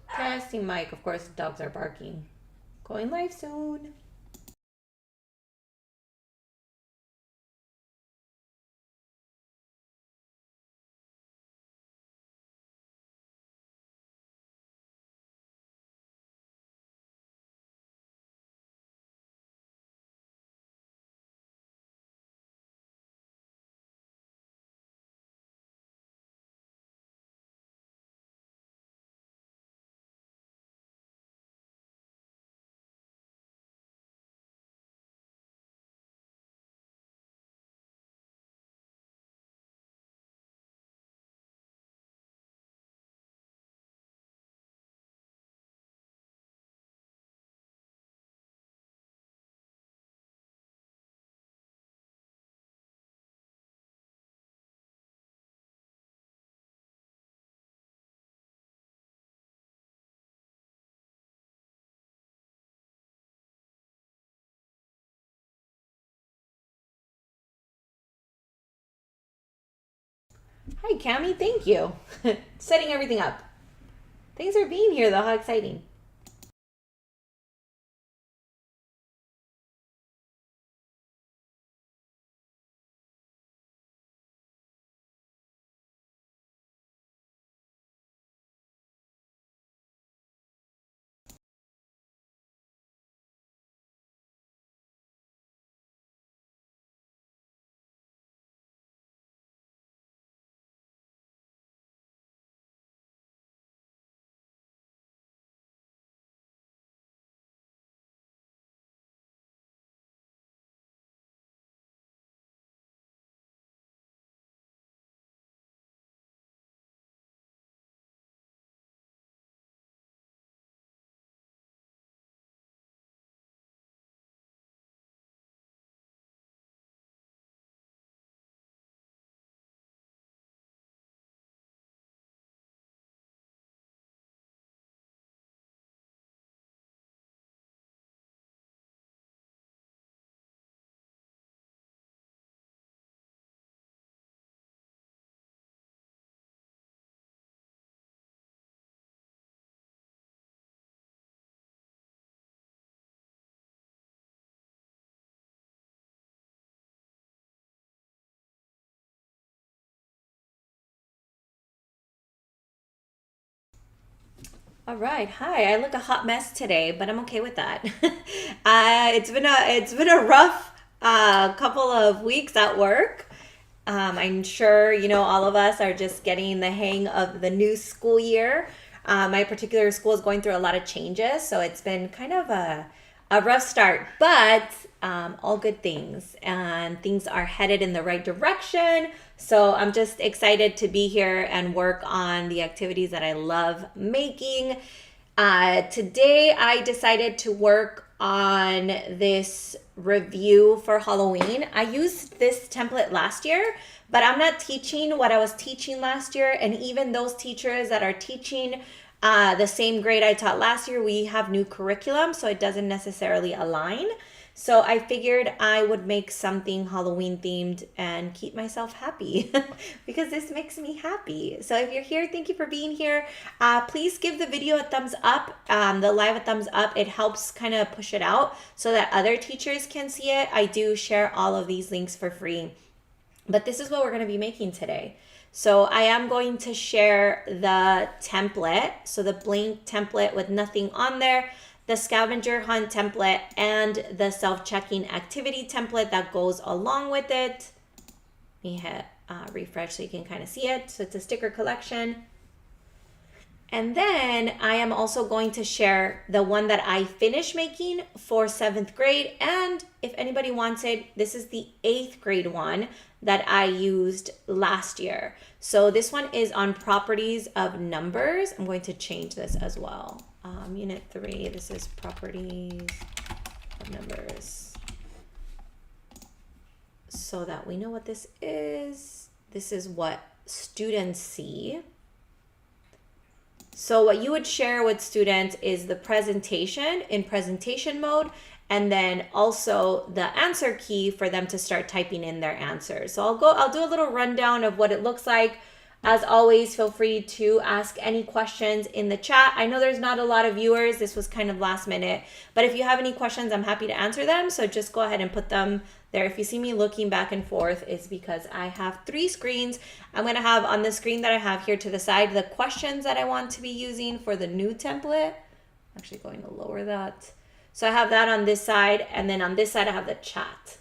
Testing mic. Of course, dogs are barking. Going live soon. Hi, Cami. Thank you. Setting everything up. Thanks for being here, though. How exciting. All right. Hi. I look a hot mess today, but I'm okay with that. It's been a rough couple of weeks at work. I'm sure all of us are just getting the hang of the new school year. My particular school is going through a lot of changes, so it's been kind of a rough start, but all good things, and things are headed in the right direction. So I'm just excited to be here and work on the activities that I love making. Today, I decided to work on this review for Halloween. I used this template last year, but I'm not teaching what I was teaching last year. And even those teachers that are teaching the same grade I taught last year, we have new curriculum, so it doesn't necessarily align. So I figured I would make something Halloween themed and keep myself happy because this makes me happy. So if you're here, thank you for being here. Please give the video a thumbs up, the live a thumbs up. It helps kind of push it out so that other teachers can see it. I do share all of these links for free. But this is what we're going to be making today. So I am going to share the template, so the blank template with nothing on there, the scavenger hunt template, and the self-checking activity template that goes along with it. Let me hit refresh so you can kind of see it. So it's a sticker collection. And then I am also going to share the one that I finished making for 7th grade. And if anybody wants it, this is the 8th grade one that I used last year. So this one is on properties of numbers. I'm going to change this as well. Unit 3, this is properties of numbers. So that we know what this is. This is what students see. So what you would share with students is the presentation in presentation mode, and then also the answer key for them to start typing in their answers. So I'll do a little rundown of what it looks like. As always, feel free to ask any questions in the chat. I know there's not a lot of viewers. This was kind of last minute, but if you have any questions, I'm happy to answer them. So just go ahead and put them there. If you see me looking back and forth, it's because I have 3 screens. I'm going to have on the screen that I have here to the side the questions that I want to be using for the new template. I'm actually going to lower that. So I have that on this side, and then on this side I have the chat.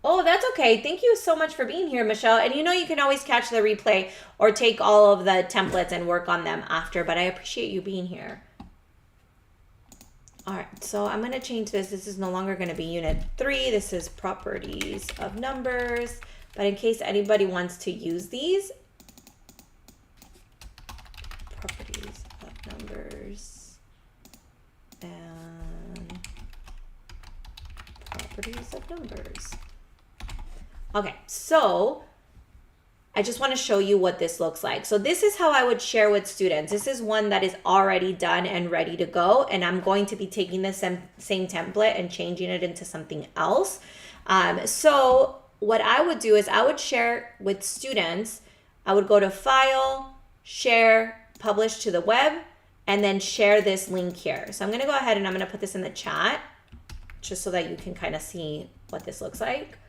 Oh, that's okay. Thank you so much for being here, Michelle. And you know you can always catch the replay or take all of the templates and work on them after, but I appreciate you being here. All right, so I'm going to change this. This is no longer going to be unit 3. This is properties of numbers. But in case anybody wants to use these, properties of numbers and properties of numbers. Okay, so I just want to show you what this looks like. So this is how I would share with students. This is one that is already done and ready to go. And I'm going to be taking the same template and changing it into something else. So what I would do is I would share with students. I would go to File, Share, Publish to the web, and then share this link here. So I'm going to go ahead and I'm going to put this in the chat just so that you can kind of see what this looks like.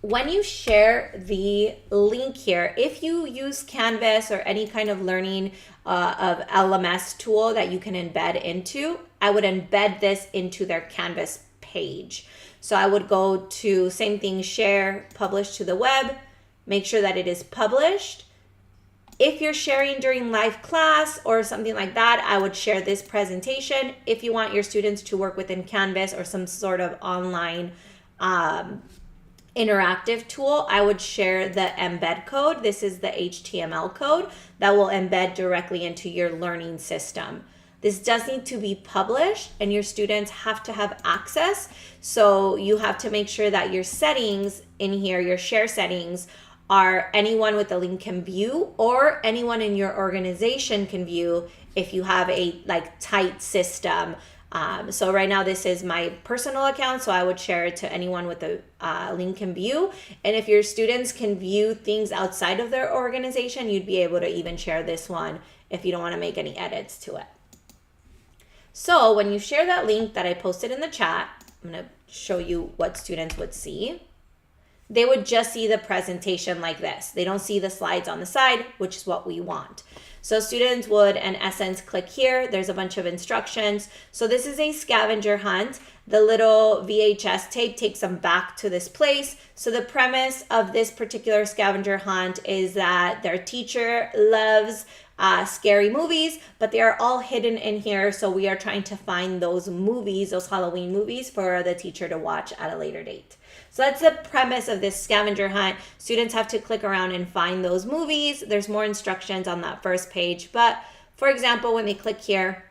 When you share the link here, if you use Canvas or any kind of learning of LMS tool that you can embed into, I would embed this into their Canvas page. So I would go to same thing, share, publish to the web, make sure that it is published. If you're sharing during live class or something like that, I would share this presentation. If you want your students to work within Canvas or some sort of online interactive tool, I would share the embed code. This is the HTML code that will embed directly into your learning system. This does need to be published and your students have to have access. So you have to make sure that your settings in here, your share settings, are anyone with the link can view or anyone in your organization can view if you have a tight system. So right now this is my personal account, so I would share it to anyone with the link can view. And if your students can view things outside of their organization, you'd be able to even share this one if you don't want to make any edits to it. So when you share that link that I posted in the chat, I'm going to show you what students would see. They would just see the presentation like this. They don't see the slides on the side, which is what we want. So students would, in essence, click here. There's a bunch of instructions. So this is a scavenger hunt. The little VHS tape takes them back to this place. So the premise of this particular scavenger hunt is that their teacher loves scary movies, but they are all hidden in here. So we are trying to find those movies, those Halloween movies, for the teacher to watch at a later date. So that's the premise of this scavenger hunt. Students have to click around and find those movies. There's more instructions on that first page. But for example, when they click here,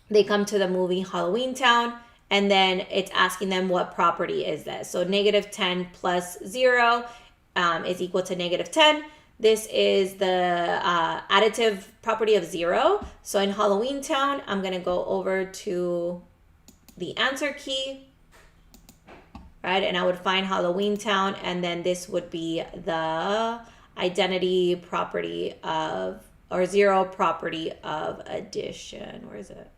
they come to the movie Halloween Town, and then it's asking them what property is this. So -10 plus 0 is equal to -10. This is the additive property of 0. So in Halloween Town, I'm going to go over to the answer key, right? And I would find Halloween Town, and then this would be the identity property of, or 0 property of addition. Where is it?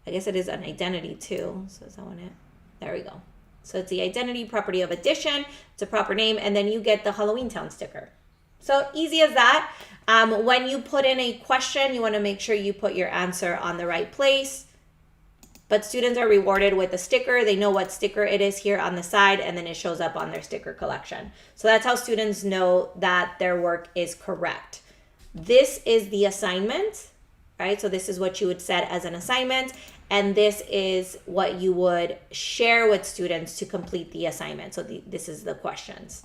I guess it is an identity too. So is that one it? There we go. So it's the identity property of addition. It's a proper name, and then you get the Halloween Town sticker. So easy as that. When you put in a question, you want to make sure you put your answer on the right place. But students are rewarded with a sticker. They know what sticker it is here on the side, and then it shows up on their sticker collection. So that's how students know that their work is correct. This is the assignment, right? So this is what you would set as an assignment, and this is what you would share with students to complete the assignment. So this is the questions.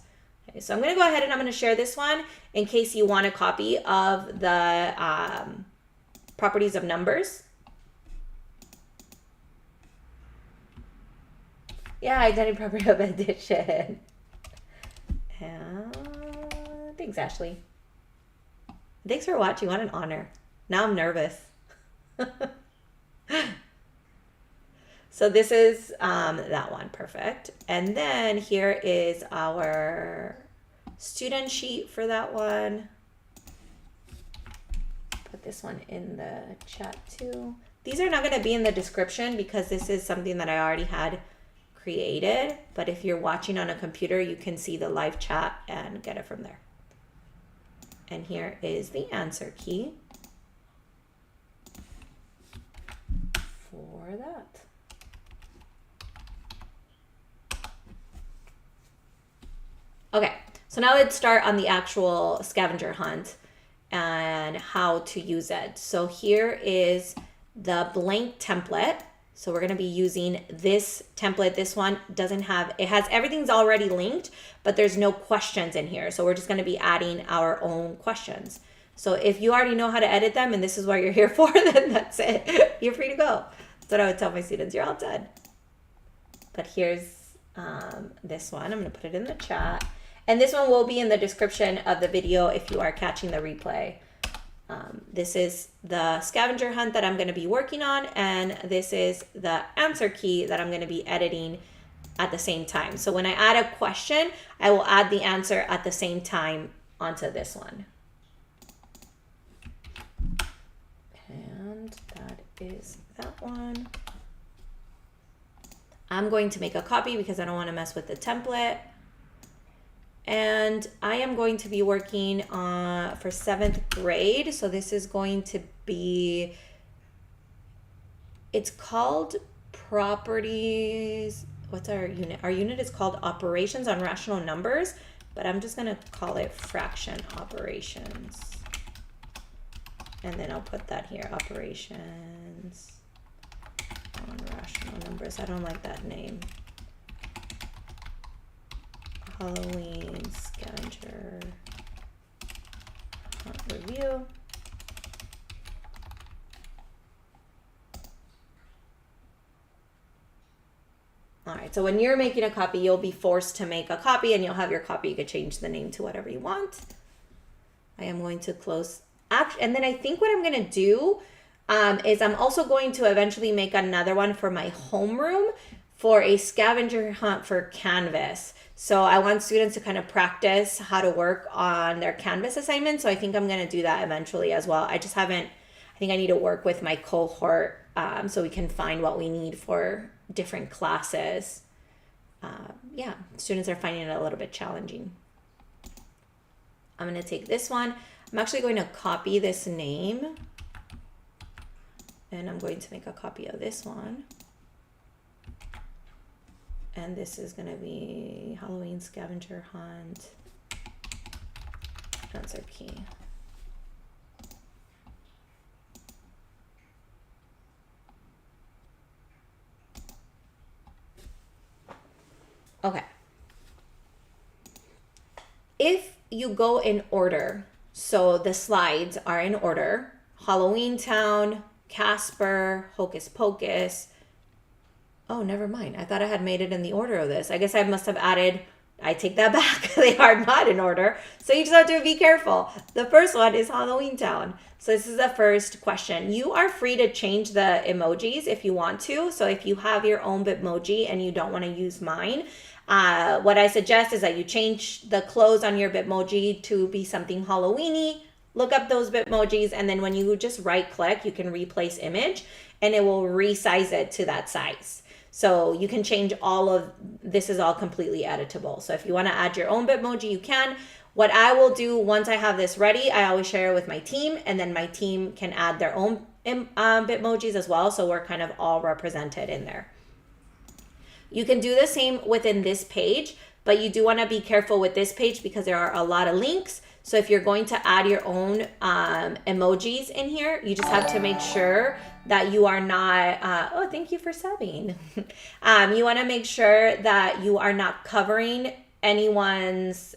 Okay, so I'm going to go ahead and I'm going to share this one in case you want a copy of the properties of numbers. Yeah, identity property of addition. Thanks, Ashley. Thanks for watching. What an honor. Now I'm nervous. So this is that one, perfect. And then here is our student sheet for that one. Put this one in the chat too. These are not going to be in the description because this is something that I already had created. But if you're watching on a computer, you can see the live chat and get it from there. And here is the answer key for that. Okay, so now let's start on the actual scavenger hunt and how to use it. So here is the blank template. So we're going to be using this template. This one doesn't have, it has everything's already linked, but there's no questions in here. So we're just going to be adding our own questions. So if you already know how to edit them and this is what you're here for, then that's it. You're free to go. That's what I would tell my students. You're all done. But here's this one. I'm going to put it in the chat. And this one will be in the description of the video if you are catching the replay. This is the scavenger hunt that I'm going to be working on, and this is the answer key that I'm going to be editing at the same time. So when I add a question, I will add the answer at the same time onto this one. And that is that one. I'm going to make a copy because I don't want to mess with the template. And I am going to be working on for 7th grade. So this is going to be, it's called properties. What's our unit? Our unit is called operations on rational numbers, but I'm just gonna call it fraction operations. And then I'll put that here, operations on rational numbers. I don't like that name. Halloween scavenger hunt review. All right, so when you're making a copy, you'll be forced to make a copy and you'll have your copy. You could change the name to whatever you want. I am going to close and then I think what I'm going to do is I'm also going to eventually make another one for my homeroom for a scavenger hunt for Canvas. So I want students to kind of practice how to work on their Canvas assignments. So I think I'm going to do that eventually as well. I just haven't, I think I need to work with my cohort so we can find what we need for different classes. Yeah, students are finding it a little bit challenging. I'm going to take this one. I'm actually going to copy this name. And I'm going to make a copy of this one. And this is going to be Halloween scavenger hunt answer key. Okay. If you go in order, so the slides are in order, Halloween Town, Casper, Hocus Pocus. Oh, never mind. I thought I had made it in the order of this. I guess I must have added, I take that back. They are not in order. So you just have to be careful. The first one is Halloween Town. So this is the first question. You are free to change the emojis if you want to. So if you have your own Bitmoji and you don't want to use mine, what I suggest is that you change the clothes on your Bitmoji to be something Halloween-y. Look up those Bitmojis, and then when you just right click, you can replace image and it will resize it to that size. So you can change all of this, is all completely editable. So if you want to add your own Bitmoji, you can. What I will do once I have this ready, I always share it with my team, and then my team can add their own Bitmojis as well. So we're kind of all represented in there. You can do the same within this page, but you do want to be careful with this page because there are a lot of links. So if you're going to add your own emojis in here, you just have to make sure that you are not, oh, thank you for subbing. You want to make sure that you are not covering anyone's,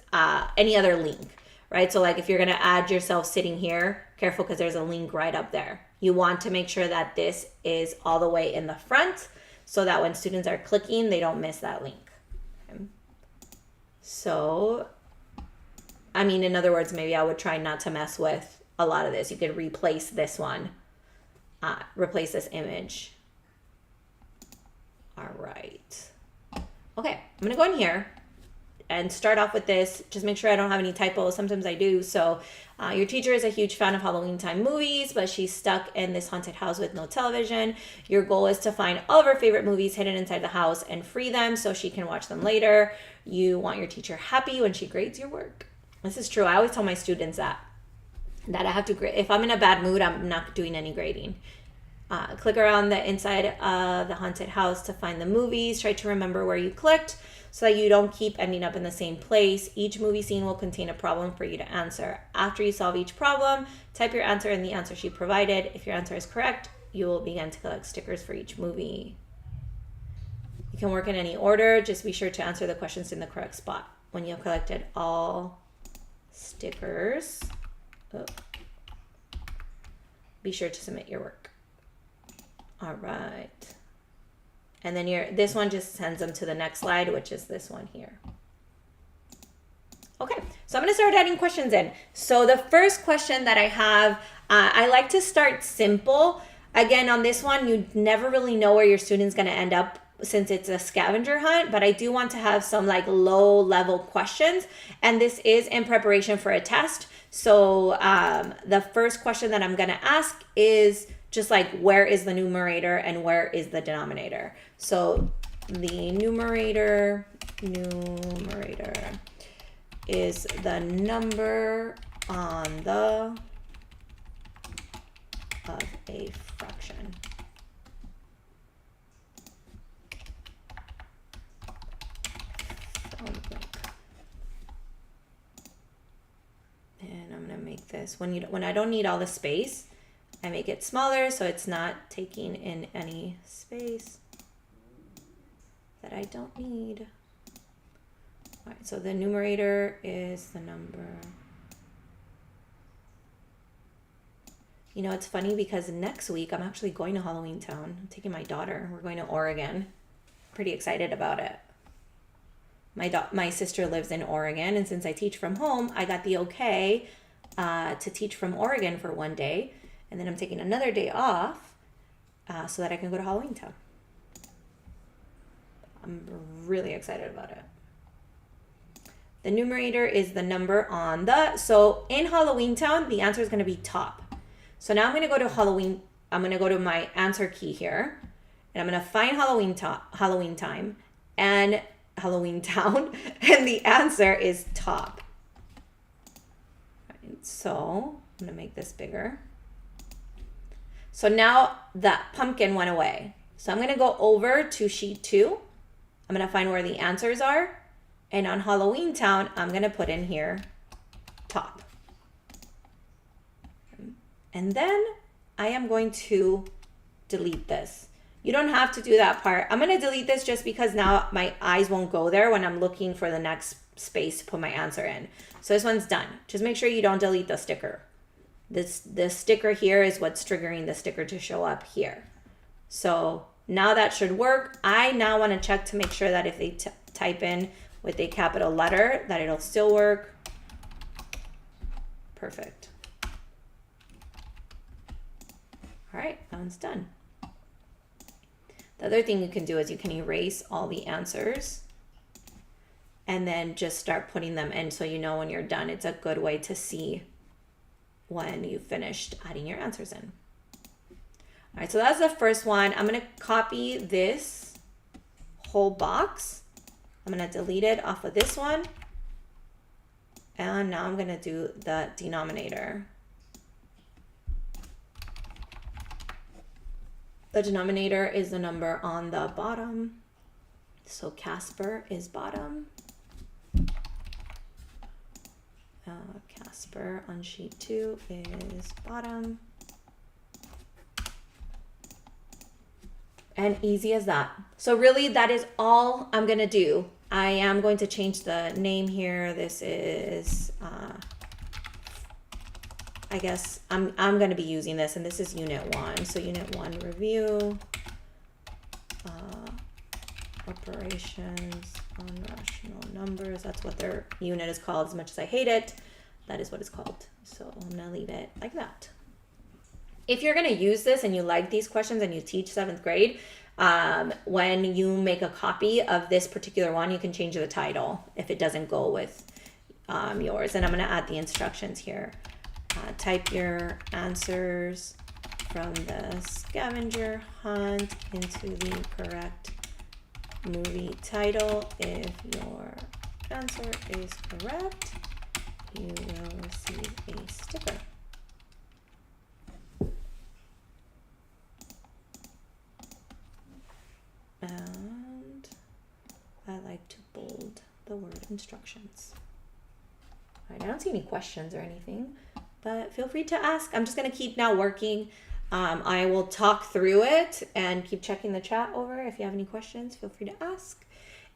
any other link, right? So like if you're going to add yourself sitting here, careful because there's a link right up there. You want to make sure that this is all the way in the front so that when students are clicking, they don't miss that link. Okay. So, I mean, in other words, maybe I would try not to mess with a lot of this. You could replace this one, replace this image All right. Okay, I'm gonna go in here and start off with this. Just make sure I don't have any typos. Sometimes I do. So your teacher is a huge fan of Halloween time movies, but she's stuck in this haunted house with no television. Your goal is to find all of her favorite movies hidden inside the house and free them so she can watch them later. You want your teacher happy when she grades your work. This is true. I always tell my students that I have to grade. If I'm in a bad mood, I'm not doing any grading. Click around the inside of the haunted house to find the movies. Try to remember where you clicked so that you don't keep ending up in the same place. Each movie scene will contain a problem for you to answer. After you solve each problem, type your answer in the answer sheet provided. If your answer is correct, you will begin to collect stickers for each movie. You can work in any order. Just be sure to answer the questions in the correct spot. When you have collected all stickers, be sure to submit your work. All right. And then this one just sends them to the next slide, which is this one here. Okay, so I'm gonna start adding questions in. So the first question that I have, I like to start simple. Again, on this one, you never really know where your student's gonna end up since it's a scavenger hunt, but I do want to have some like low level questions. And this is in preparation for a test. So the first question that I'm gonna ask is just like, where is the numerator and where is the denominator? So the numerator is the number on the of a fraction. And I'm gonna make this, when I don't need all the space, I make it smaller so it's not taking in any space that I don't need. All right, so the numerator is the number. You know, it's funny because next week I'm actually going to Halloween Town. I'm taking my daughter. We're going to Oregon. Pretty excited about it. My sister lives in Oregon, and since I teach from home, I got the okay to teach from Oregon for one day. And then I'm taking another day off so that I can go to Halloween Town. I'm really excited about it. The numerator is the number on the, so in Halloween Town, the answer is going to be top. So now I'm going to go to Halloween. I'm going to go to my answer key here, and I'm going to find Halloween time and Halloween Town, and the answer is top. Right, so I'm going to make this bigger. So now that pumpkin went away. So I'm going to go over to sheet 2. I'm going to find where the answers are. And on Halloween Town, I'm going to put in here top. And then I am going to delete this. You don't have to do that part. I'm going to delete this just because now my eyes won't go there when I'm looking for the next space to put my answer in. So this one's done. Just make sure you don't delete the sticker. The sticker here is what's triggering the sticker to show up here. So now that should work. I now want to check to make sure that if they type in with a capital letter, that it'll still work. Perfect. All right, that one's done. The other thing you can do is you can erase all the answers and then just start putting them in so you know when you're done. It's a good way to see when you finished adding your answers in. All right, so that's the first one. I'm gonna copy this whole box. I'm gonna delete it off of this one. And now I'm gonna do the denominator. The denominator is the number on the bottom. So Casper is bottom. Casper on sheet 2 is bottom. And easy as that. So really that is all I'm gonna do. I am going to change the name here. This is, I guess I'm gonna be using this, and this is unit 1. So unit 1 review, operations on rational numbers. That's what their unit is called. As much as I hate it, that is what it's called. So I'm gonna leave it like that. If you're gonna use this and you like these questions and you teach 7th grade, When you make a copy of this particular one, you can change the title if it doesn't go with yours. And I'm going to add the instructions here. Type your answers from the scavenger hunt into the correct movie title. If your answer is correct, you will receive a sticker. And I like to bold the word instructions. All right, I don't see any questions or anything, but feel free to ask. I'm just going to keep now working. I will talk through it and keep checking the chat over. If you have any questions, feel free to ask.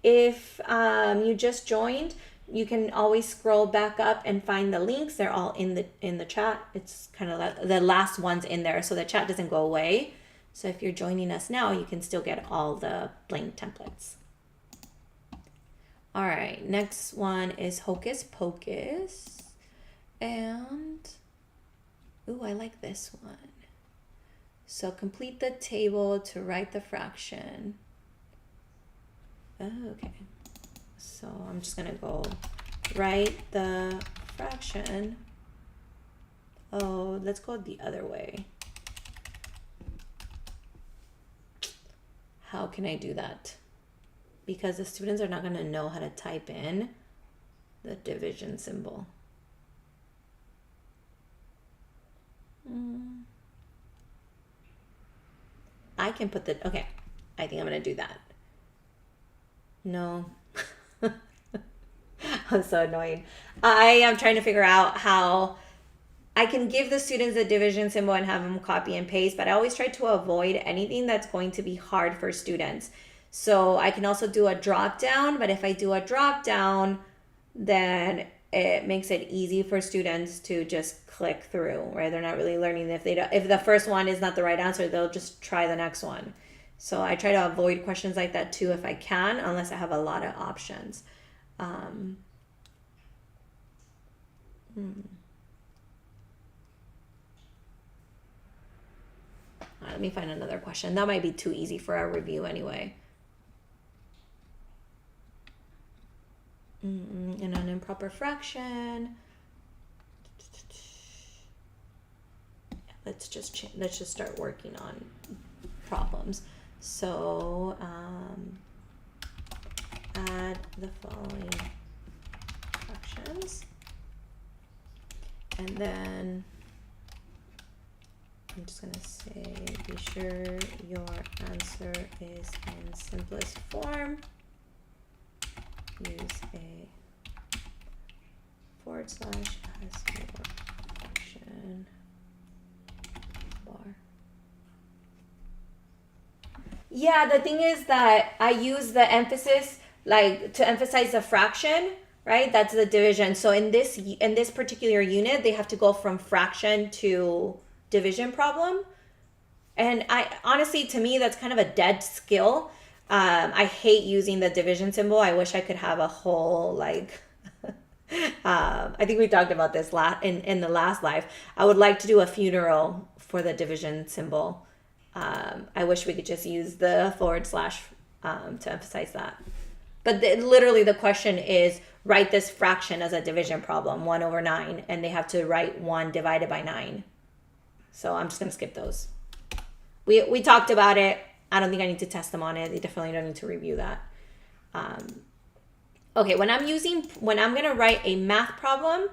If you just joined, you can always scroll back up and find the links. They're all in the chat. It's kind of the last ones in there, so the chat doesn't go away. So if you're joining us now, you can still get all the blank templates. All right, next one is Hocus Pocus. And, ooh, I like this one. So complete the table to write the fraction. Oh, okay. So I'm just gonna go write the fraction. Oh, let's go the other way. How can I do that? Because the students are not gonna know how to type in the division symbol. I can put the, okay, I think I'm gonna do that. No. I'm so annoying. I am trying to figure out how I can give the students the division symbol and have them copy and paste, but I always try to avoid anything that's going to be hard for students. So I can also do a drop down, but if I do a drop down, then it makes it easy for students to just click through, right? They're not really learning. If the first one is not the right answer, they'll just try the next one. So I try to avoid questions like that too if I can, unless I have a lot of options. Let me find another question. That might be too easy for our review anyway. In an improper fraction. Let's just start working on problems. So add the following fractions, and then I'm just gonna say be sure your answer is in simplest form. Use a / as your fraction bar. Yeah, the thing is that I use the emphasis like to emphasize the fraction, right? That's the division. So in this particular unit, they have to go from fraction to division problem. And I honestly, to me, that's kind of a dead skill. I hate using the division symbol. I wish I could have a whole like I think we talked about this in the last live. I would like to do a funeral for the division symbol. I wish we could just use the / to emphasize that. But literally the question is write this fraction as a division problem, 1/9, and they have to write 1 divided by 9. So I'm just going to skip those. We talked about it. I don't think I need to test them on it. They definitely don't need to review that. Okay, when I'm going to write a math problem,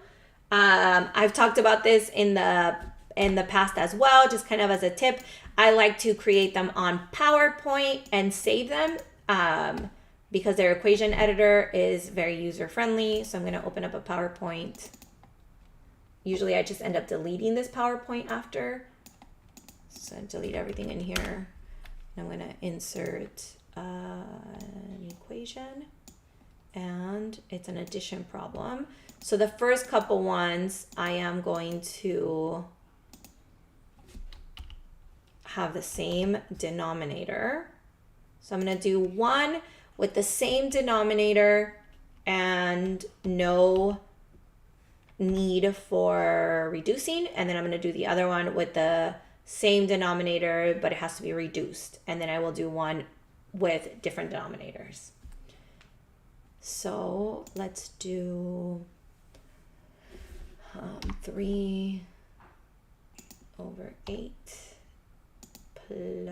I've talked about this in the past as well, just kind of as a tip. I like to create them on PowerPoint and save them because their equation editor is very user-friendly. So I'm going to open up a PowerPoint. Usually I just end up deleting this PowerPoint after. So I delete everything in here. I'm going to insert an equation, and it's an addition problem. So the first couple ones, I am going to have the same denominator. So I'm going to do one with the same denominator and no need for reducing. And then I'm going to do the other one with the same denominator, but it has to be reduced. And then I will do one with different denominators. So let's do 3 over 8 plus...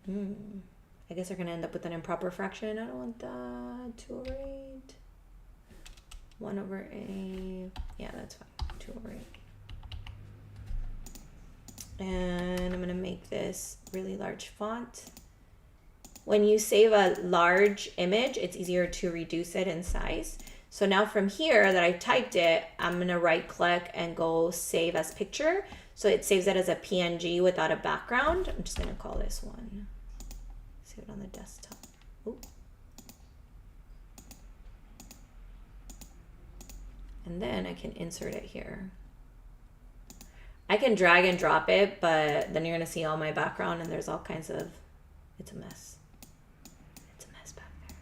I guess they're going to end up with an improper fraction. I don't want that. 2 over 8. 1 over 8. Yeah, that's fine. 2 over 8. And I'm going to make this really large font. When you save a large image, it's easier to reduce it in size. So now from here that I typed it, I'm going to right click and go save as picture. So it saves it as a PNG without a background. I'm just going to call this one. Save it on the desktop. Ooh. And then I can insert it here. I can drag and drop it, but then you're going to see all my background and there's all kinds of, it's a mess. It's a mess back there.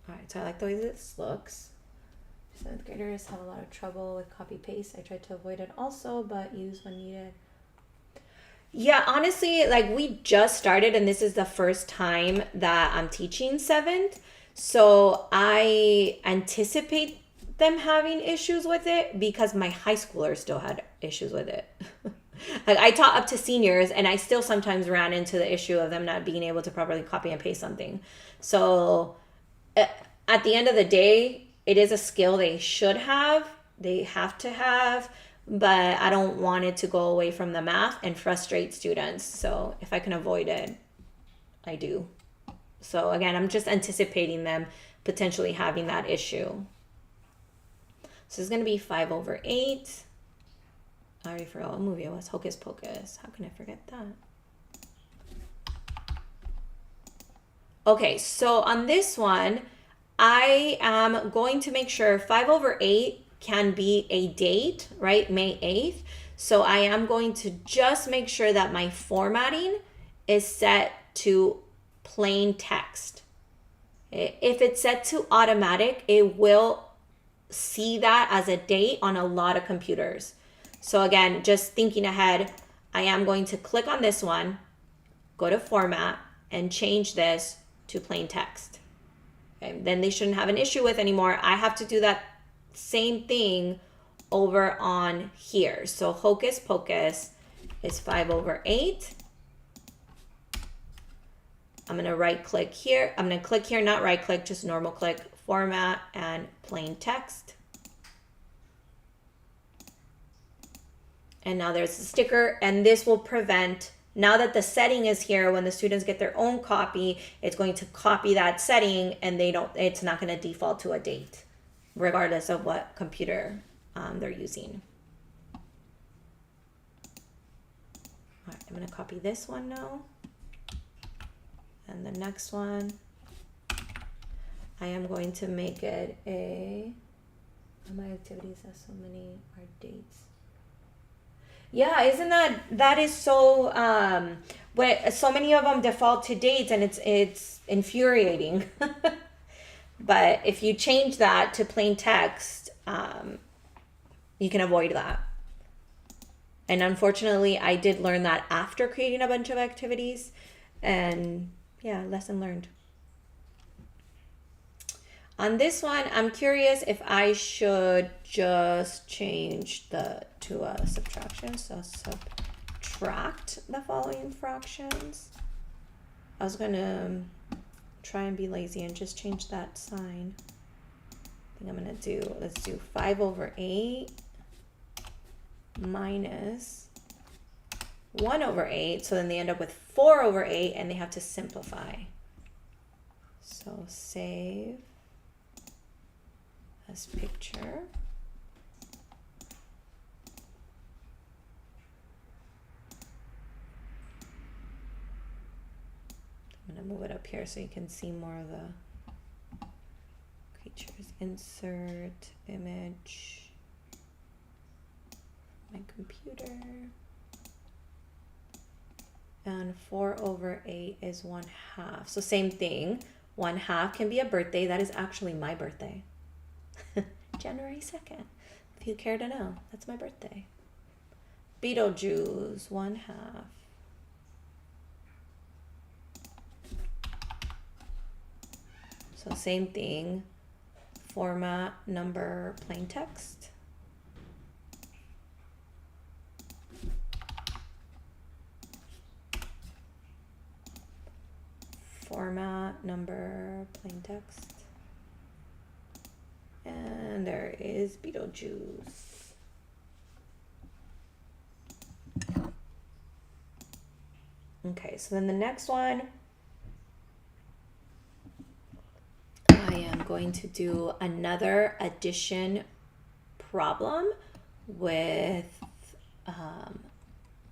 All right, so I like the way this looks. 7th graders have a lot of trouble with copy paste. I tried to avoid it also, but use when needed. Yeah, honestly, like we just started and this is the first time that I'm teaching 7th. So I anticipate them having issues with it because my high schoolers still had issues with it. Like I taught up to seniors and I still sometimes ran into the issue of them not being able to properly copy and paste something. So at the end of the day, it is a skill they should have, they have to have, but I don't want it to go away from the math and frustrate students. So if I can avoid it, I do. So again, I'm just anticipating them potentially having that issue. So it's going to be 5 over 8. I already forgot what movie it was. Hocus Pocus. How can I forget that? Okay, so on this one, I am going to make sure 5 over 8 can be a date, right? May 8th. So I am going to just make sure that my formatting is set to plain text. If it's set to automatic, it will see that as a date on a lot of computers. So again, just thinking ahead, I am going to click on this one, go to format, and change this to plain text. Okay, then they shouldn't have an issue with anymore. I have to do that same thing over on here. So Hocus Pocus is 5 over 8. I'm going to right click here. I'm going to click here, not right click, just normal click, format and plain text. And now there's the sticker, and this will prevent, now that the setting is here, when the students get their own copy, it's going to copy that setting and it's not going to default to a date, regardless of what computer they're using. All right, I'm going to copy this one now. And the next one, I am going to make it a, my activities have so many are dates. Yeah, isn't that is so, when so many of them default to dates and it's infuriating. But if you change that to plain text, you can avoid that. And unfortunately, I did learn that after creating a bunch of activities, and yeah, lesson learned. On this one, I'm curious if I should just change to a subtraction. So subtract the following fractions. I was gonna try and be lazy and just change that sign. I think I'm gonna do, let's do 5 over 8 minus 1 over 8. So then they end up with 4 over 8 and they have to simplify. So save as picture. I'm going to move it up here so you can see more of the creatures. Insert image. My computer. And 4 over 8 is 1/2. So same thing. 1/2 can be a birthday. That is actually my birthday. January 2nd. If you care to know, that's my birthday. Beetlejuice, 1/2. So same thing. Format, number, plain text. Format, number, plain text. And there is Beetlejuice. Okay, so then the next one, I am going to do another addition problem with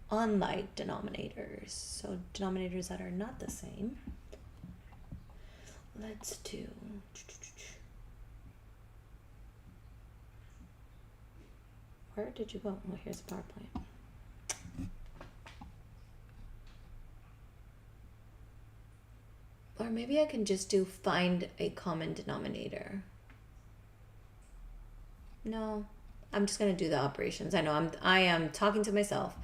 unlike denominators. So denominators that are not the same. Let's do, where did you go? Oh, here's the PowerPoint. Or maybe I can just do find a common denominator. No, I'm just gonna do the operations. I know I am talking to myself.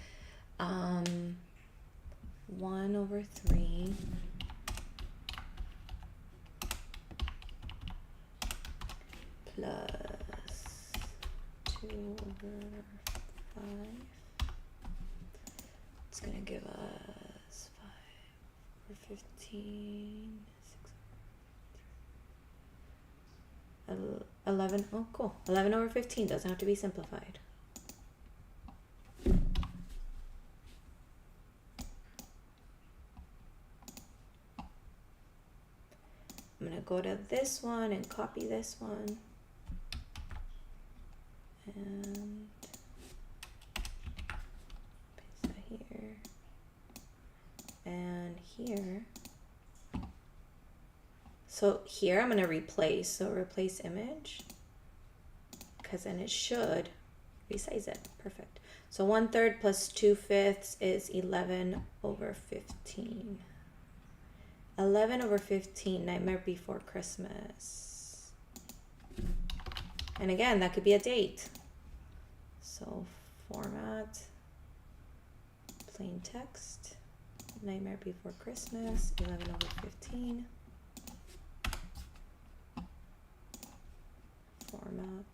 1/3 plus 2/5. It's gonna give us 5/15, 11. Oh, cool. 11/15 doesn't have to be simplified. I'm gonna go to this one and copy this one. And paste that here. And here. So here I'm going to replace. So replace image. Because then it should resize it. Perfect. So 1/3 plus 2/5 is 11/15. 11/15, Nightmare Before Christmas. And again, that could be a date. So format, plain text, Nightmare Before Christmas, 11/15. Format,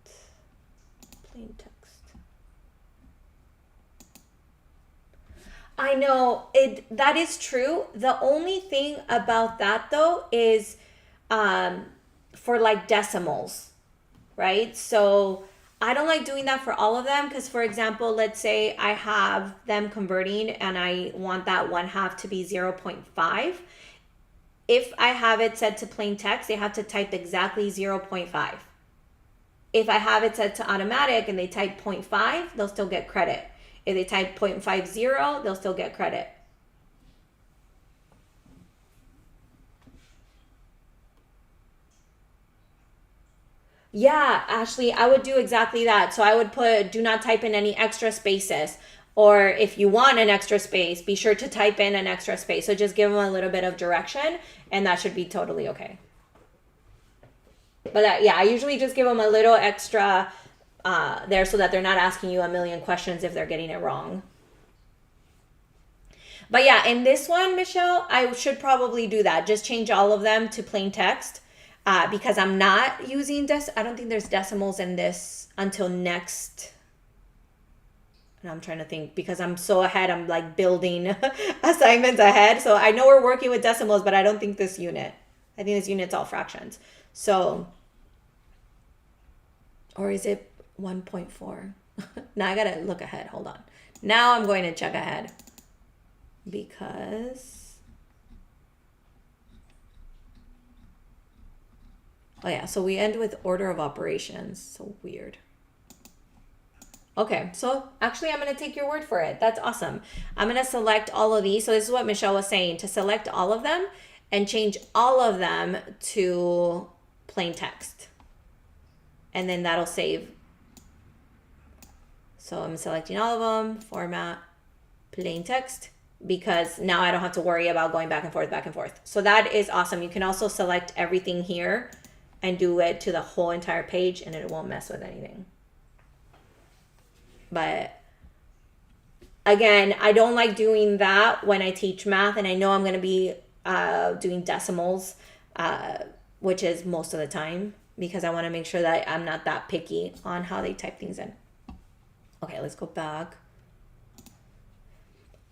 plain text. I know that is true. The only thing about that though is for like decimals, right? So I don't like doing that for all of them because, for example, let's say I have them converting and I want that 1/2 to be 0.5. If I have it set to plain text, they have to type exactly 0.5. If I have it set to automatic and they type 0.5, they'll still get credit. If they type 0.50, they'll still get credit. Yeah, Ashley, I would do exactly that. So I would put, do not type in any extra spaces. Or if you want an extra space, be sure to type in an extra space. So just give them a little bit of direction and that should be totally okay. But yeah, I usually just give them a little extra there so that they're not asking you a million questions if they're getting it wrong. But yeah, in this one, Michelle, I should probably do that. Just change all of them to plain text because I'm not using I don't think there's decimals in this until next. And I'm trying to think because I'm so ahead. I'm like building assignments ahead. So I know we're working with decimals, but I don't think this unit. I think this unit's all fractions. So, or is it 1.4? Now I gotta look ahead. Hold on. Now I'm going to check ahead because, oh yeah, so we end with order of operations. So weird. Okay, so actually I'm going to take your word for it. That's awesome. I'm going to select all of these. So this is what Michelle was saying, to select all of them and change all of them to plain text. And then that'll save. So I'm selecting all of them, format, plain text, because now I don't have to worry about going back and forth, back and forth. So that is awesome. You can also select everything here and do it to the whole entire page and it won't mess with anything. But again, I don't like doing that when I teach math, and I know I'm going to be doing decimals, which is most of the time, because I want to make sure that I'm not that picky on how they type things in. Okay, let's go back.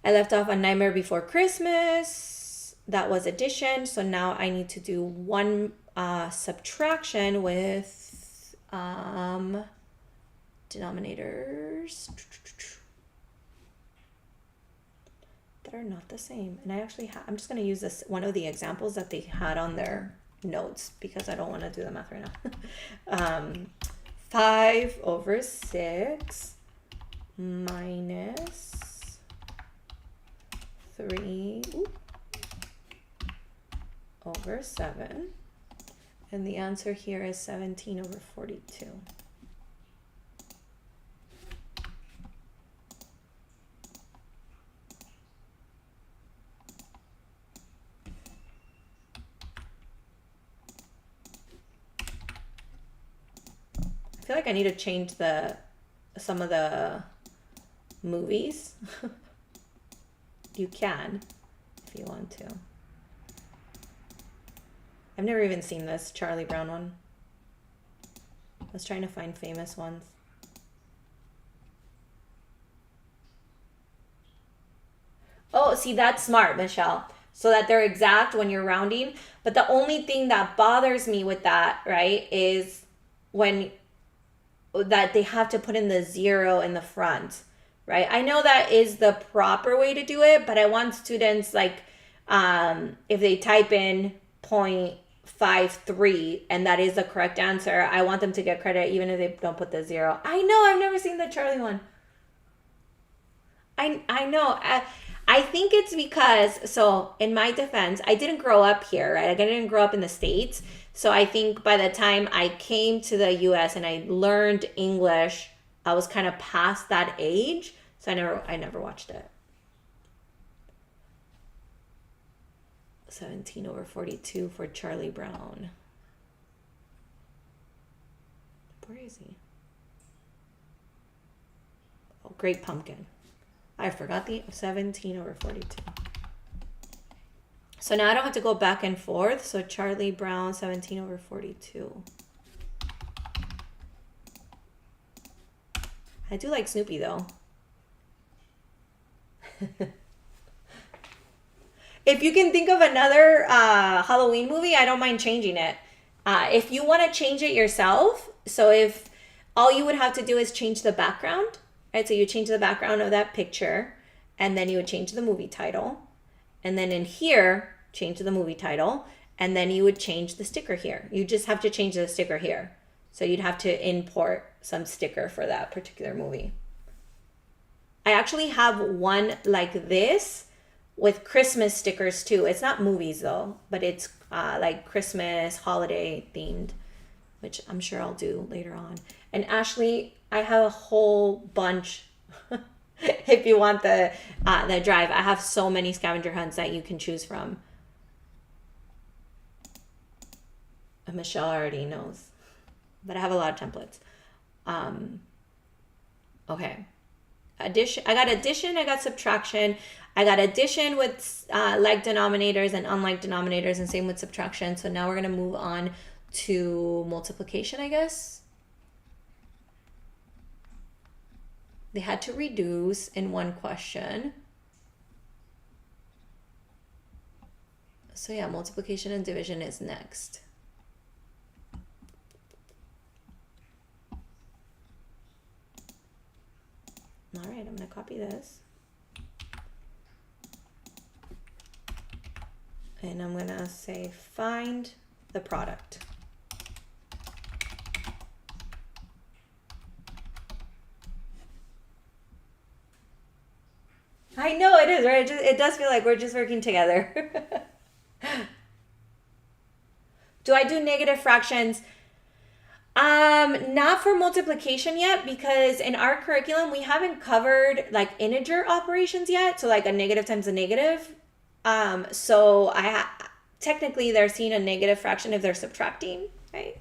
I left off on Nightmare Before Christmas. That was addition. So now I need to do one subtraction with denominators that are not the same. And I actually I'm just going to use this one of the examples that they had on their notes because I don't want to do the math right now. 5/6 minus 3/7. And the answer here is 17/42. I feel like I need to change some of the movies. You can, if you want to. I've never even seen this Charlie Brown one. I was trying to find famous ones. Oh, see, that's smart, Michelle. So that they're exact when you're rounding. But the only thing that bothers me with that, right, is when that they have to put in the 0 in the front. Right? I know that is the proper way to do it, but I want students, like, if they type in 0.53 and that is the correct answer, I want them to get credit even if they don't put the 0. I know, I've never seen the Charlie one. I know. I think it's because, so in my defense, I didn't grow up here, right? Like, I didn't grow up in the States. So I think by the time I came to the US and I learned English, I was kind of past that age, so I never watched it. 17/42 for Charlie Brown. Where is he? Oh, Great Pumpkin. I forgot the 17/42. So now I don't have to go back and forth. So Charlie Brown, 17/42. I do like Snoopy though. If you can think of another Halloween movie, I don't mind changing it. If you want to change it yourself, so if all you would have to do is change the background, right? So you change the background of that picture, and then you would change the movie title. And then in here, change the movie title, and then you would change the sticker here. You just have to change the sticker here. So you'd have to import some sticker for that particular movie. I actually have one like this with Christmas stickers too. It's not movies though, but it's like Christmas holiday themed, which I'm sure I'll do later on. And Ashley, I have a whole bunch. If you want the drive, I have so many scavenger hunts that you can choose from. Michelle already knows, but I have a lot of templates. Okay. Addition. I got addition. I got subtraction. I got addition with like denominators and unlike denominators, and same with subtraction. So now we're going to move on to multiplication, I guess. They had to reduce in one question. So yeah, multiplication and division is next. All right, I'm going to copy this. And I'm going to say find the product. I know it is, right? It does feel like we're just working together. Do I do negative fractions? Not for multiplication yet, because in our curriculum we haven't covered like integer operations yet. So like a negative times a negative. So technically they're seeing a negative fraction if they're subtracting, right?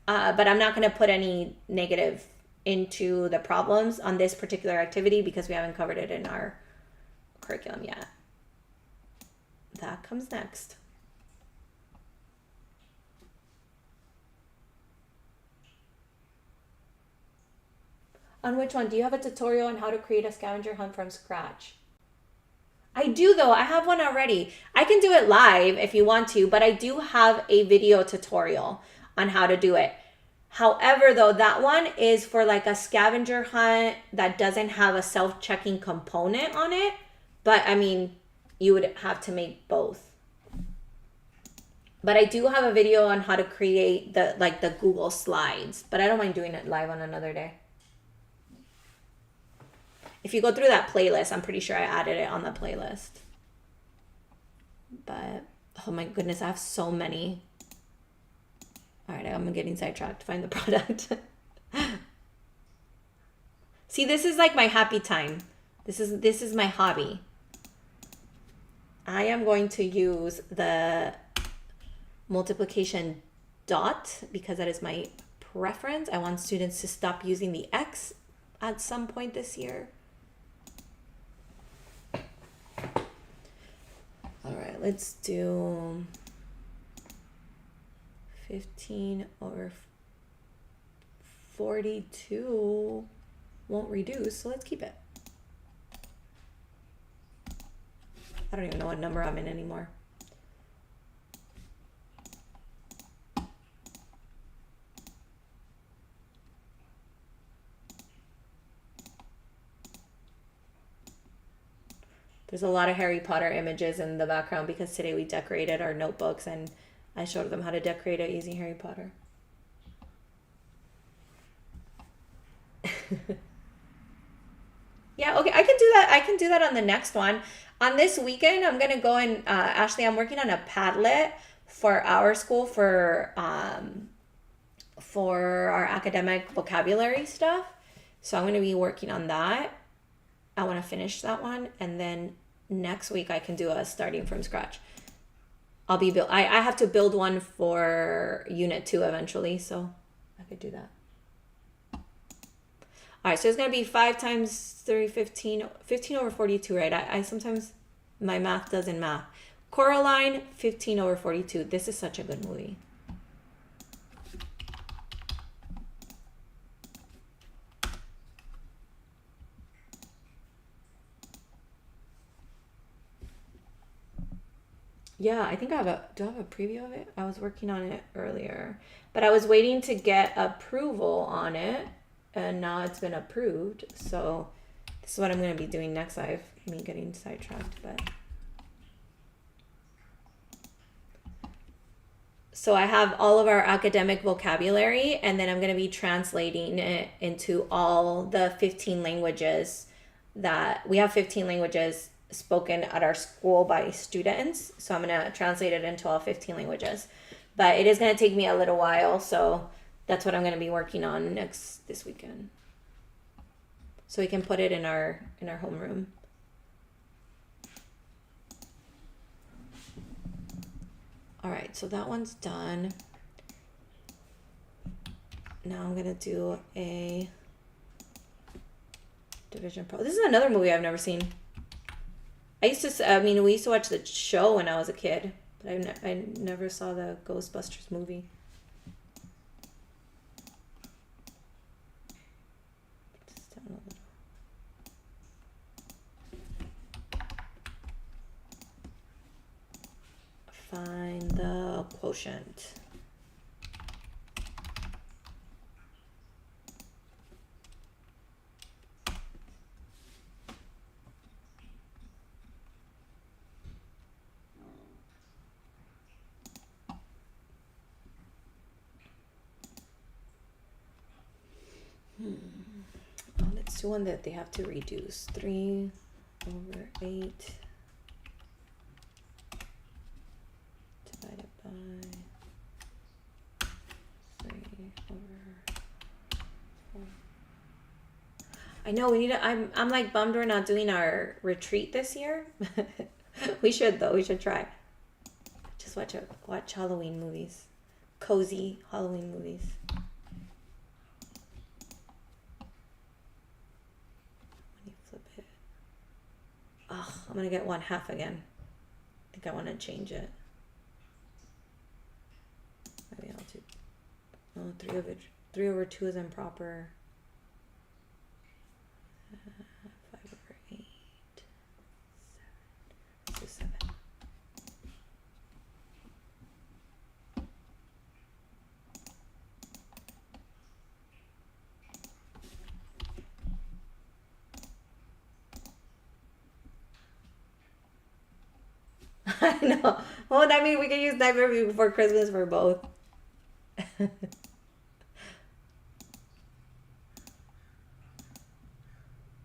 But I'm not going to put any negative into the problems on this particular activity because we haven't covered it in our curriculum yet. That comes next. On which one? Do you have a tutorial on how to create a scavenger hunt from scratch? I do though. I have one already. I can do it live if you want to, but I do have a video tutorial on how to do it. However, though, that one is for like a scavenger hunt that doesn't have a self-checking component on it. But I mean, you would have to make both. But I do have a video on how to create the Google Slides, but I don't mind doing it live on another day. If you go through that playlist, I'm pretty sure I added it on the playlist. But, oh my goodness, I have so many. All right, I'm getting sidetracked. Find the product. See, this is like my happy time. This is my hobby. I am going to use the multiplication dot because that is my preference. I want students to stop using the X at some point this year. All right, let's do 15 over 42 won't reduce, so let's keep it. I don't even know what number I'm in anymore. There's a lot of Harry Potter images in the background because today we decorated our notebooks and I showed them how to decorate it using Harry Potter. Yeah, okay, I can do that. I can do that on the next one. On this weekend, I'm going to go and, Ashley, I'm working on a Padlet for our school for our academic vocabulary stuff. So I'm going to be working on that. I want to finish that one. And then next week I can do a starting from scratch. I have to build one for unit 2 eventually. So I could do that. All right, so it's going to be 5 times 3, 15 over 42, right? I sometimes, my math doesn't math. Coraline, 15 over 42. This is such a good movie. Yeah, I think do I have a preview of it? I was working on it earlier, but I was waiting to get approval on it. And now it's been approved. So this is what I'm going to be doing next. Me getting sidetracked, but. So I have all of our academic vocabulary, and then I'm going to be translating it into all the 15 languages that we have 15 languages spoken at our school by students. So I'm going to translate it into all 15 languages, but it is going to take me a little while. So that's what I'm going to be working on this weekend. So we can put it in our homeroom. All right, so that one's done. Now I'm going to do a Division Pro. This is another movie I've never seen. we used to watch the show when I was a kid, but I never saw the Ghostbusters movie. Find the quotient. Let's do one that they have to reduce. 3 over 8 divided by 3. I know we need to. I'm like bummed we're not doing our retreat this year. We should though. We should try. Just watch Halloween movies, cozy Halloween movies. Let me flip it. Oh, I'm gonna get 1/2 again. I think I want to change it. Maybe I'll do. Oh, 3/2 is improper. 5/8. 7. I know. Well, that means we can use Nightmare Before Christmas for both.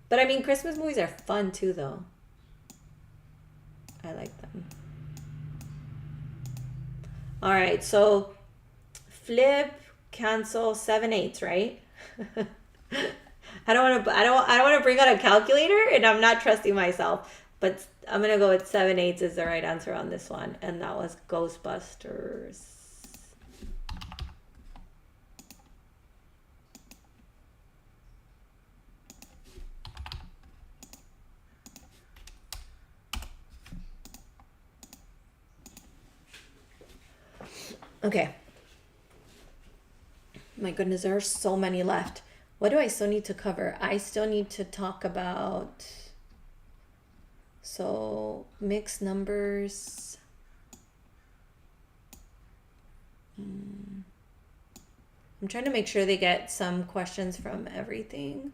But I mean, Christmas movies are fun too, though. I like them. All right, so flip, cancel, 7/8, right? I don't want to bring out a calculator, and I'm not trusting myself. But I'm gonna go with 7/8 is the right answer on this one, and that was Ghostbusters. Okay. My goodness, there are so many left. What do I still need to cover? I still need to talk about, so mixed numbers. I'm trying to make sure they get some questions from everything.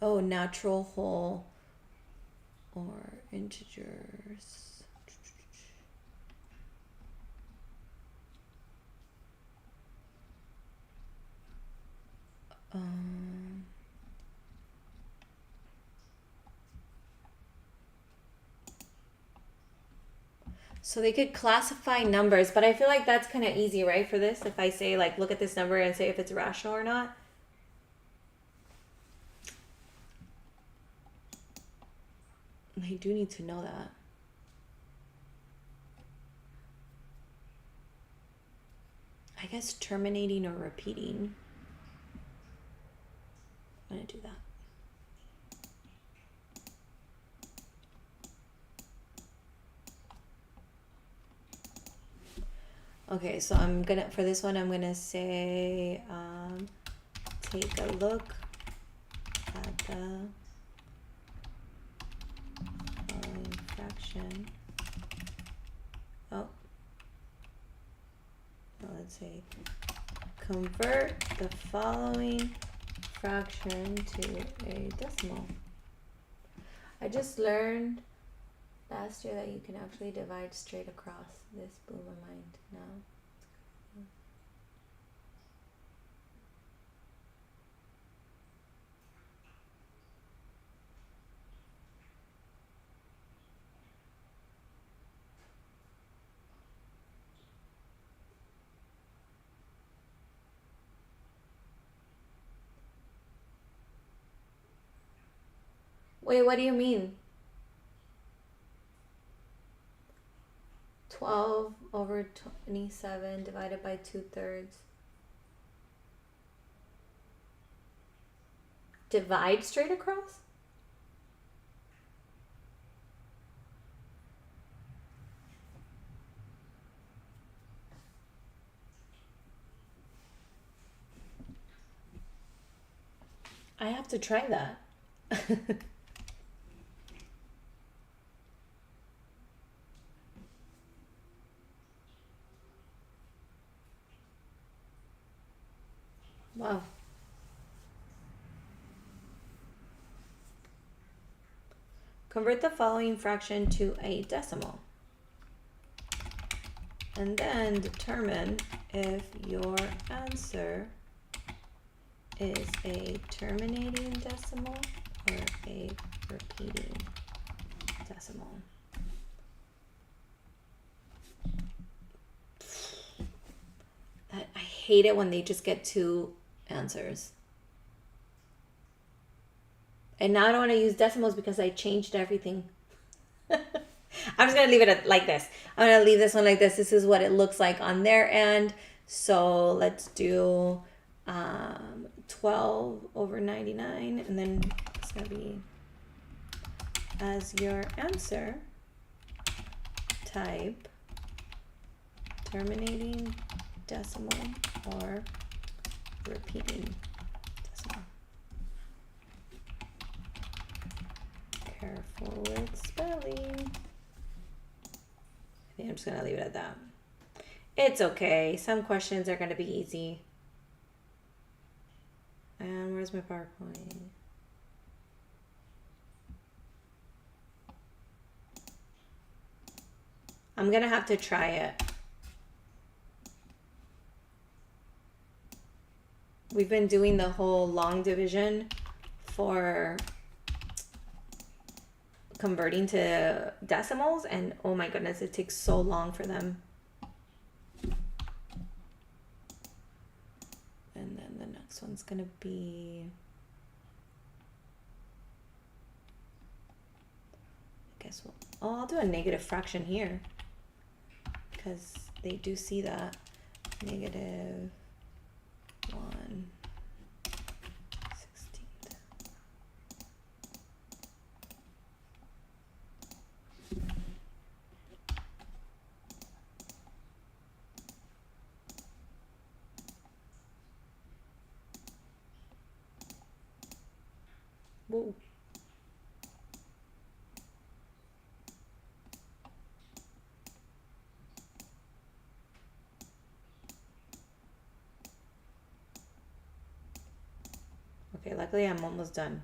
Oh, natural, whole, or integers. So they could classify numbers, but I feel like that's kind of easy, right, for this? If I say, like, look at this number and say if it's rational or not. I do need to know that. I guess terminating or repeating. I'm going to do that. Okay, so I'm gonna, for this one, I'm gonna say, take a look at the following fraction. Oh, well, let's say, convert the following fraction to a decimal. I just learned last year that you can actually divide straight across. This blew my mind now. Wait, what do you mean? 12/27 divided by 2/3. Divide straight across? I have to try that. Wow. Convert the following fraction to a decimal. And then determine if your answer is a terminating decimal or a repeating decimal. hate it when they just get two answers. And now I don't want to use decimals because I changed everything. I'm just going to leave it like this. I'm going to leave this one like this. This is what it looks like on their end. So let's do 12 over 99. And then it's going to be, as your answer, type terminating decimal or repeating decimal. Careful with spelling. I think I'm just going to leave it at that. It's okay. Some questions are going to be easy. And where's my PowerPoint? I'm going to have to try it. We've been doing the whole long division for converting to decimals, and oh my goodness, it takes so long for them. And then the next one's going to be, I guess I'll do a negative fraction here because they do see that. Negative 1/16. Whoa. Okay, luckily I'm almost done.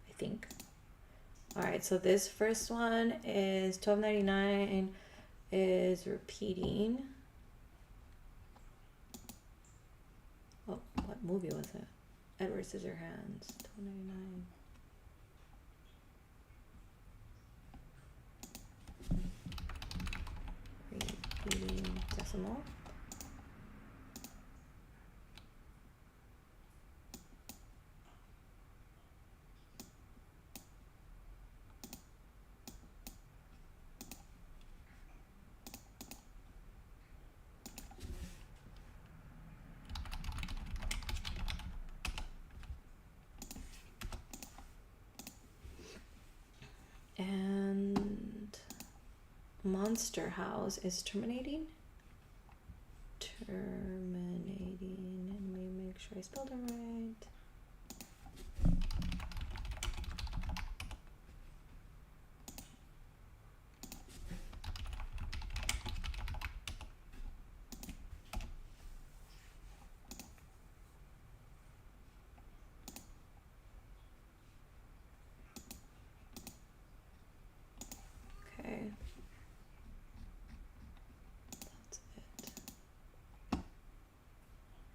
I think. All right, so this first one is 12.99 is repeating. Oh, what movie was it? Edward Scissorhands, 12.99. Repeating decimal. And Monster House is terminating. Terminating. Let me make sure I spelled it right.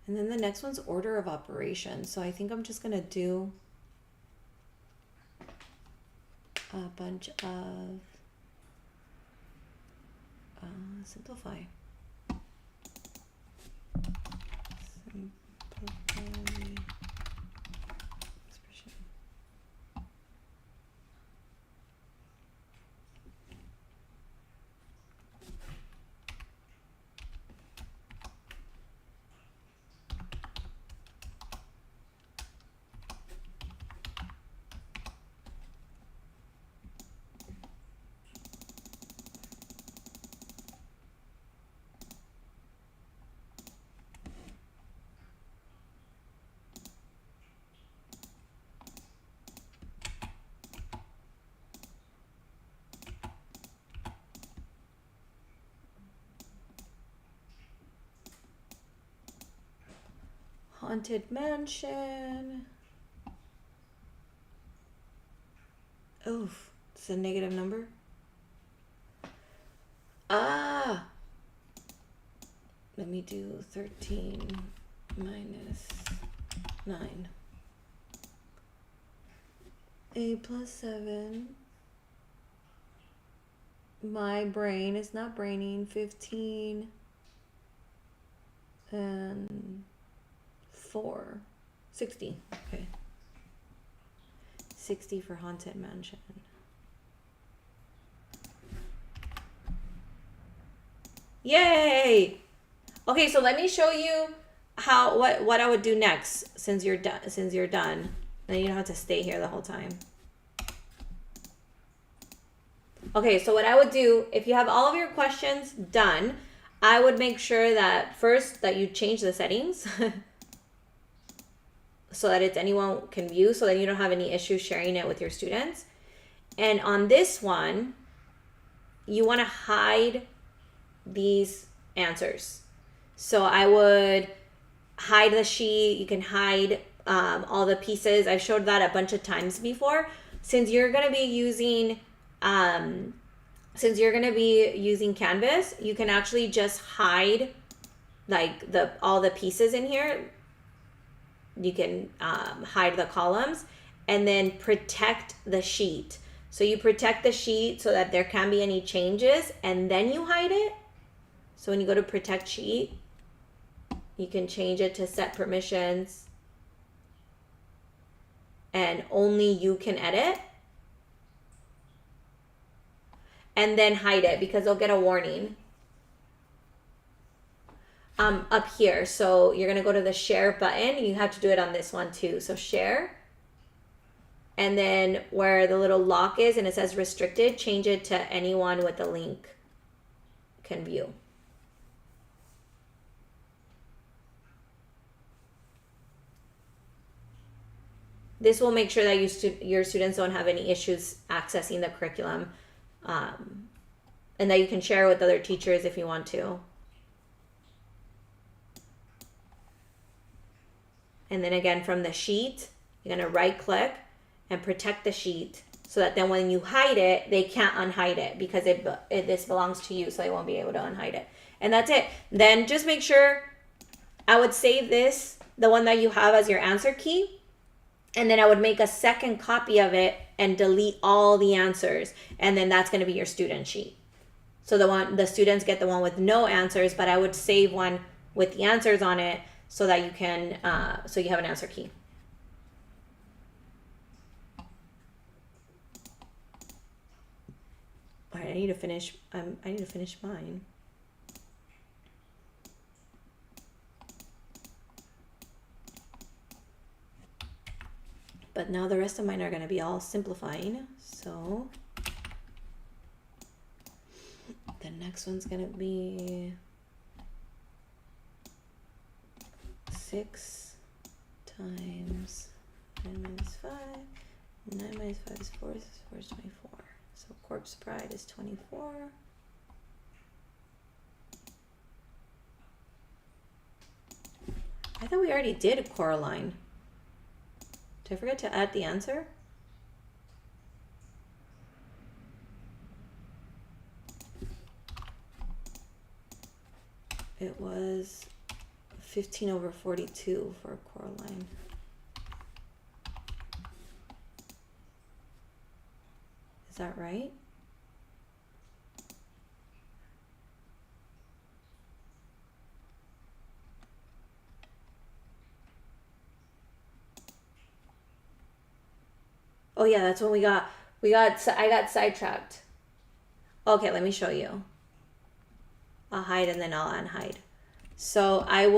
And then the next one's order of operation. So I think I'm just going to do a bunch of simplify. Simplify expression. Haunted mansion. Oof, it's a negative number. Ah, let me do 13 minus 9. A plus 7. My brain is not braining. 15 and 4. 60. Okay. 60 for Haunted Mansion. Yay! Okay, so let me show you what I would do next since you're done. Then you don't have to stay here the whole time. Okay, so what I would do, if you have all of your questions done, I would make sure that first that you change the settings so that it's anyone can view, so that you don't have any issues sharing it with your students. And on this one, you want to hide these answers. So I would hide the sheet. You can hide all the pieces. I've showed that a bunch of times before. Since you're going to be using Canvas, you can actually just hide like all the pieces in here. You can hide the columns and then protect the sheet. So you protect the sheet so that there can't be any changes, and then you hide it. So when you go to protect sheet, you can change it to set permissions and only you can edit. And then hide it because they'll get a warning up here. So you're gonna go to the share button. You have to do it on this one too. So share, and then where the little lock is and it says restricted, change it to anyone with the link can view. This will make sure that your students don't have any issues accessing the curriculum, and that you can share with other teachers if you want to. And then again, from the sheet, you're going to right click and protect the sheet so that then when you hide it, they can't unhide it because this belongs to you, so they won't be able to unhide it. And that's it. Then just make sure, I would save this, the one that you have, as your answer key. And then I would make a second copy of it and delete all the answers. And then that's going to be your student sheet. So the students get the one with no answers, but I would save one with the answers on it so that you can, so you have an answer key. All right, I need to finish mine. But now the rest of mine are going to be all simplifying. So the next one's going to be 6 times 9 minus 5. 9 minus 5 is 4. 4 is 24. So Corpse Bride is 24. I thought we already did Coraline. Did I forget to add the answer? It was 15/42 for Coraline. Is that right? Oh yeah, that's when I got sidetracked. Okay, let me show you. I'll hide and then I'll unhide. So I'm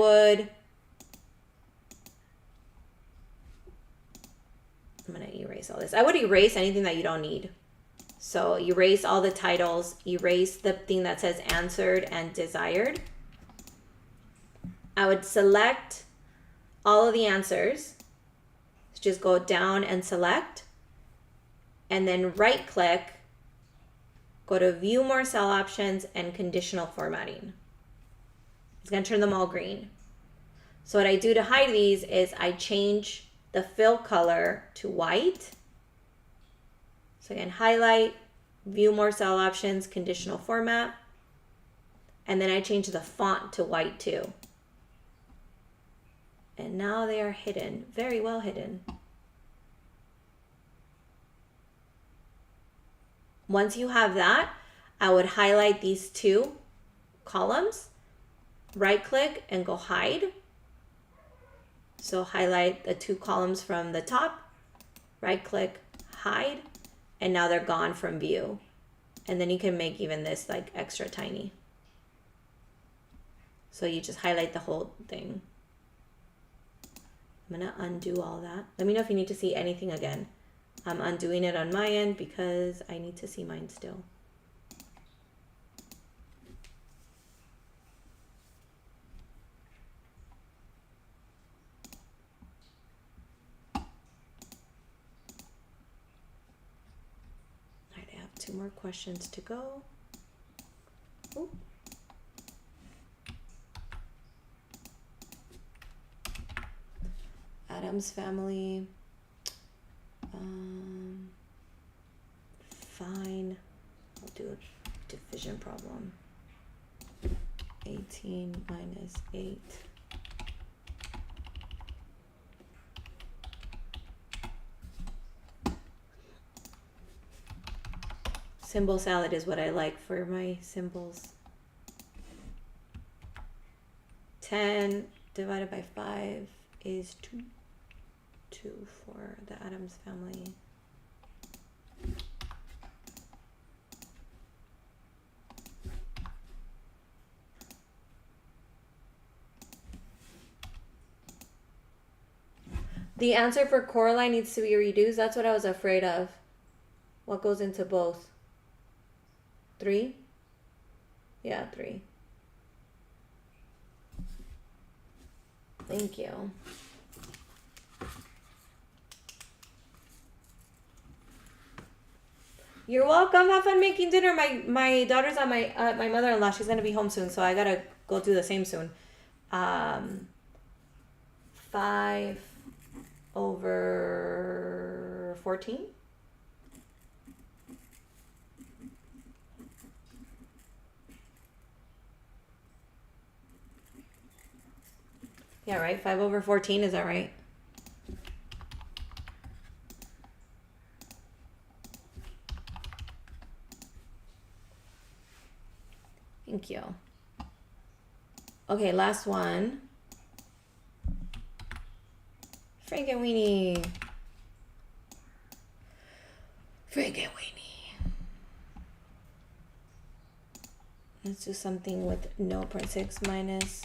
gonna erase all this. I would erase anything that you don't need. So erase all the titles, erase the thing that says answered and desired. I would select all of the answers. Just go down and select, and then right click, go to view more cell options and conditional formatting. It's gonna turn them all green. So what I do to hide these is I change the fill color to white. So again, highlight, view more cell options, conditional format, and then I change the font to white too. And now they are hidden, very well hidden. Once you have that, I would highlight these two columns, right click and go hide. So highlight the two columns from the top, right click, hide, and now they're gone from view. And then you can make even this like extra tiny. So you just highlight the whole thing. I'm gonna undo all that. Let me know if you need to see anything again. I'm undoing it on my end because I need to see mine still. All right, I have 2 more questions to go. Ooh. Adam's family. Fine. I'll do a division problem. 18 minus 8. Symbol salad is what I like for my symbols. 10 divided by 5 is 2. 2 for the Adams family. The answer for Coraline needs to be reduced. That's what I was afraid of. What goes into both? 3? Yeah, 3. Thank you. You're welcome. Have fun making dinner. My daughter's at my mother-in-law. She's gonna be home soon, so I gotta go do the same soon. 5 over 14. Yeah, right. 5 over 14. Is that right? Thank you. Okay, last one. Frankenweenie. Frankenweenie. Let's do something with no part. 6 minus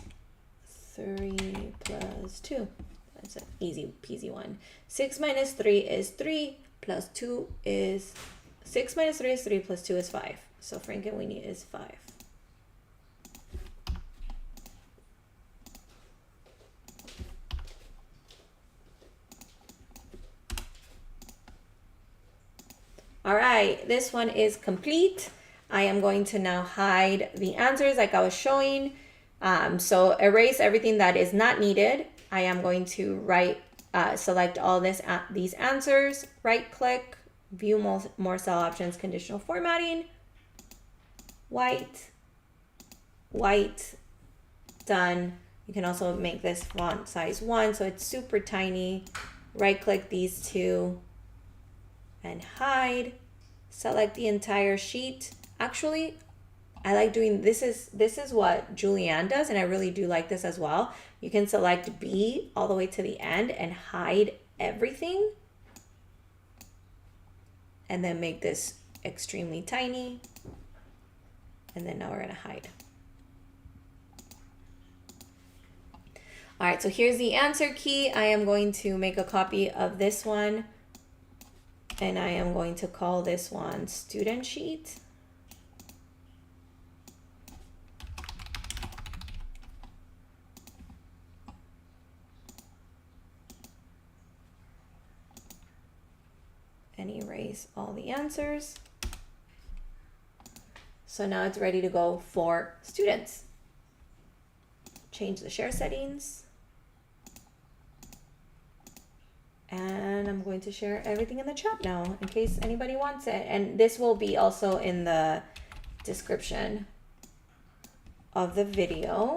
3 plus 2. That's an easy peasy one. 6 minus 3 is 3 plus 2 is 6 minus 3 is 3 plus 2 is 5. So Frankenweenie is 5. All right, this one is complete. I am going to now hide the answers like I was showing. So erase everything that is not needed. I am going to select all these answers, right click, view more cell options, conditional formatting, white, done. You can also make this font size 1 so it's super tiny. Right click these two and hide. Select the entire sheet. Actually, I like doing this is what Julianne does, and I really do like this as well. You can select B all the way to the end and hide everything. And then make this extremely tiny. And then now we're gonna hide. All right, so here's the answer key. I am going to make a copy of this one. And I am going to call this one student sheet. And erase all the answers. So now it's ready to go for students. Change the share settings. And I'm going to share everything in the chat now in case anybody wants it. And this will be also in the description of the video.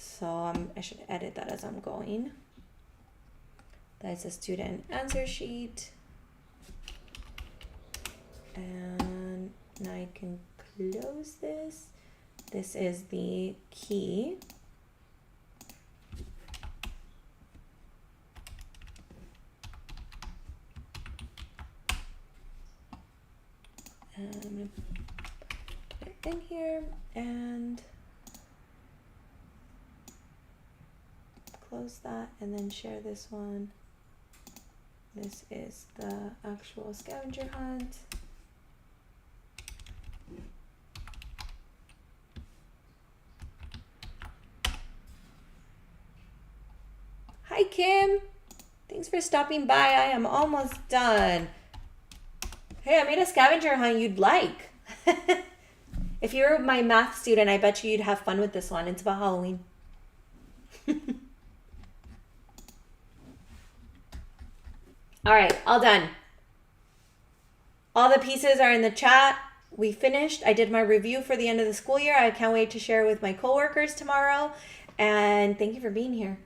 So I should edit that as I'm going. That's a student answer sheet. And now I can close this. This is the key. And I'm going to put it in here and close that and then share this one. This is the actual scavenger hunt. Hi, Kim. Thanks for stopping by. I am almost done. Hey, I made a scavenger hunt you'd like. If you're my math student, I bet you'd have fun with this one. It's about Halloween. All right, all done. All the pieces are in the chat. We finished. I did my review for the end of the school year. I can't wait to share with my coworkers tomorrow. And thank you for being here.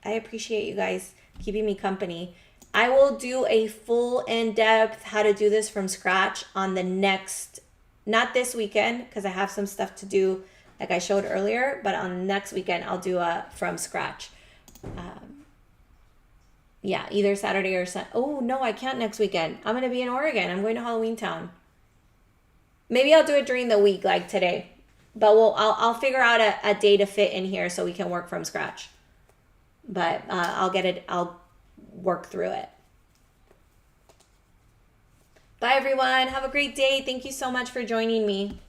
I appreciate you guys keeping me company. I will do a full in-depth how to do this from scratch on the next, not this weekend, because I have some stuff to do like I showed earlier, but on next weekend, I'll do a from scratch. Yeah, either Saturday or Sunday. Oh, no, I can't next weekend. I'm going to be in Oregon. I'm going to Halloween Town. Maybe I'll do it during the week like today. But I'll figure out a day to fit in here so we can work from scratch. But I'll work through it. Bye, everyone. Have a great day. Thank you so much for joining me.